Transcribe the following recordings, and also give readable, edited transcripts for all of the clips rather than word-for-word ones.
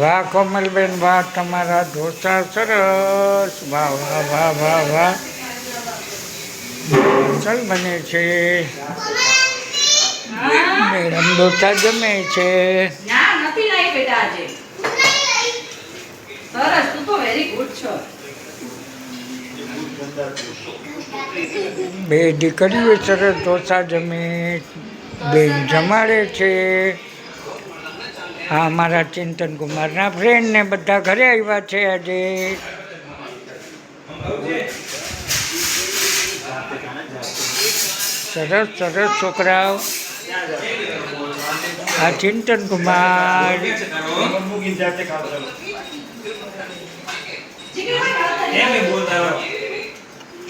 વાહ કોમલબેન, વાહ તમારા ઢોસા સરસ, વાહ વાહ વાહ વાહ વાહ, ચલ બને છે મેડમ, ઢોસા જમે છે. બે દીકરીઓ સરસ ઢોસા જમે, બેન જમાડે છે. હા, મારા ચિંતન કુમારના ફ્રેન્ડ ને બધા ઘરે આવ્યા છે આજે. સરસ સરસ છોકરાઓ. આ ચિંતન કુમાર,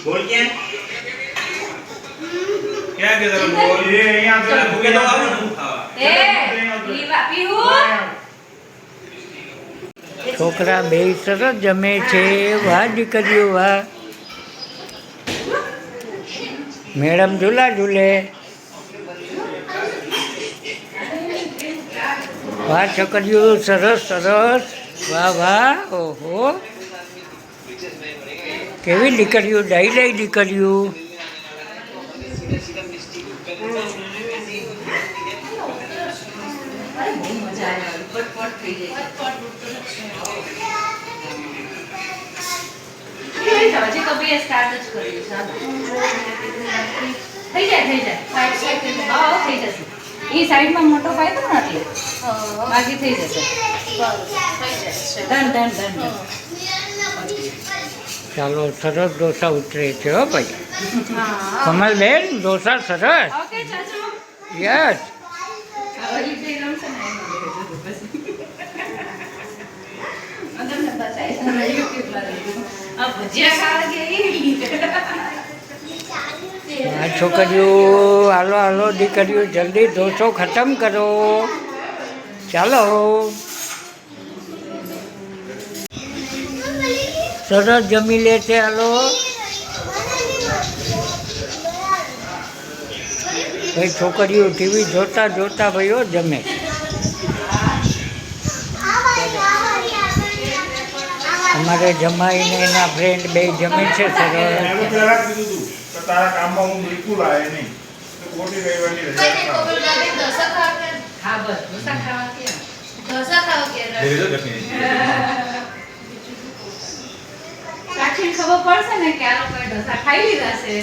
बोल क्या क्या के जरा बोल ये यहां पे भूखे तो आओ ना ए पीहू છોકરા બે સરસ જમે છે. વાહ દીકરીઓ વાહ. મેડમ ઝૂલા ઝૂલે. વાહ છોકરીઓ સરસ સરસ, વાહ વાહ. ઓહો, કેવી દીકરીઓ, ડાઈ ડાઈ દીકરીઓ. હજી તો બે સ્ટાર્ટ જ કર્યું છે. થઈ જાય સાઈડ હા થઈ જશે. એ સાઈડમાં મોટો પાય તો ને એટલે બાકી થઈ જશે. Done done done done. ચાલો, સરસ ઢોસા ઉતરે છે હો ભાઈ. કમલબેન, ઢોસા સરસ. ઓકે ચાચુ. યસ. આ છોકરીઓ, હાલો હાલો દીકરીઓ, જલ્દી ઢોસો ખતમ કરો. ચાલો, સરસ જમી લે છે. હાલો ભાઈ, છોકરીઓ ટીવી જોતા જોતા ભાઈઓ જમે. અમારે જમાઈને એના ફ્રેન્ડ બે જમે છે સરસ. તારા કામમાં હું બિલકુલ આવે નહીં. ખોટી રહેવાની રજા. હા બસ ઢોસા ખાવા કે સાક્ષી ખબર પડશે ને કે આ લોકોએ ઢોસા ખાઈ લીધા છે.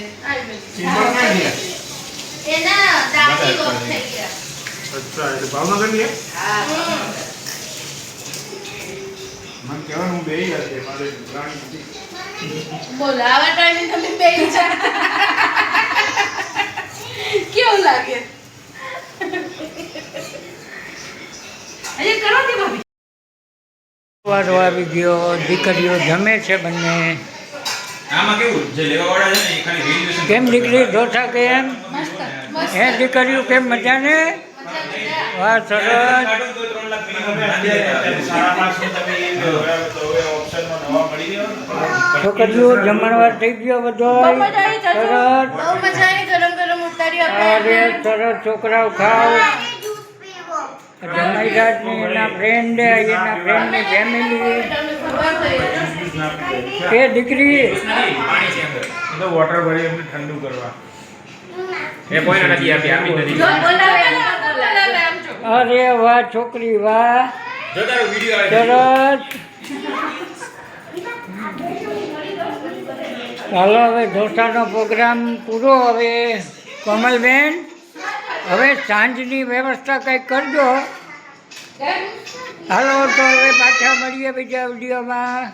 એના દાદી લોક થઈ ગયા. અચ્છા, એટલે ભાવનગર ની હા. મને કહેવાનું હું બેહી જશે મારે રાણી હતી. બોલાવા ટાઈમે તમે બેહી જા. કેવું લાગે? અરે કરો દે ભાભી. વારો આવી ગયો, દીકરીઓ જમે છે બંને. આમાં કેવું જે લેવાવાળા છે ને એ ખાલી વેલ્યુએશન કેમ દીકરી ઢોસા કેમ? મસ્ત મસ્ત. હે દીકરીઓ કેમ, મજા ને? વાહ સરસ. છોકરીઓ જમણવાર થઈ ગયો બધો. સરસ. બહુ મજા આવી. ગરમ ગરમ ઉતાર્યું અરે સરસ, છોકરાઓ ખાઓ. જમાઈ જાતની એના ફ્રેન્ડ, એના ફ્રેન્ડની ફેમિલી. એ દીકરી તો વોટર ભરી એમને ઠંડુ કરવા એ કોઈને નથી આપી આપી નથી. અરે વાહ છોકરી વાહ, જો તારો વિડિયો આવે સરસ. ચાલો હવે ઢોસાનો પ્રોગ્રામ પૂરો. હવે કોમલબેન, હવે સાંજની વ્યવસ્થા કંઈક કરજો. હાલો તો હવે પાછા મળીએ બીજા વિડીયોમાં.